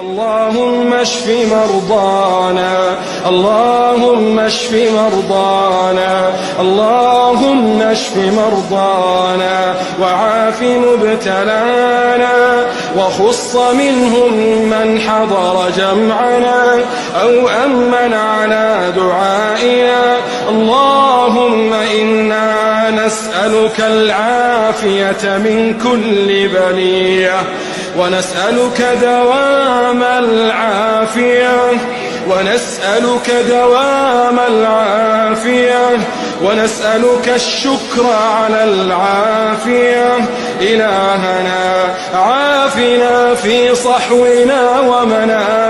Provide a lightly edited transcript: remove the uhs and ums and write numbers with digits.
اللهم اشف مرضانا، اللهم اشف مرضانا، اللهم اشف مرضانا وعاف مبتلانا، وخص منهم من حضر جمعنا أو أمن على دعائنا. اللهم إنا نسألك العافية من كل بلية، ونسألك دوام العافية، ونسألك دوام العافية، ونسألك الشكر على العافية. إلهنا عافنا في صحونا ومنامنا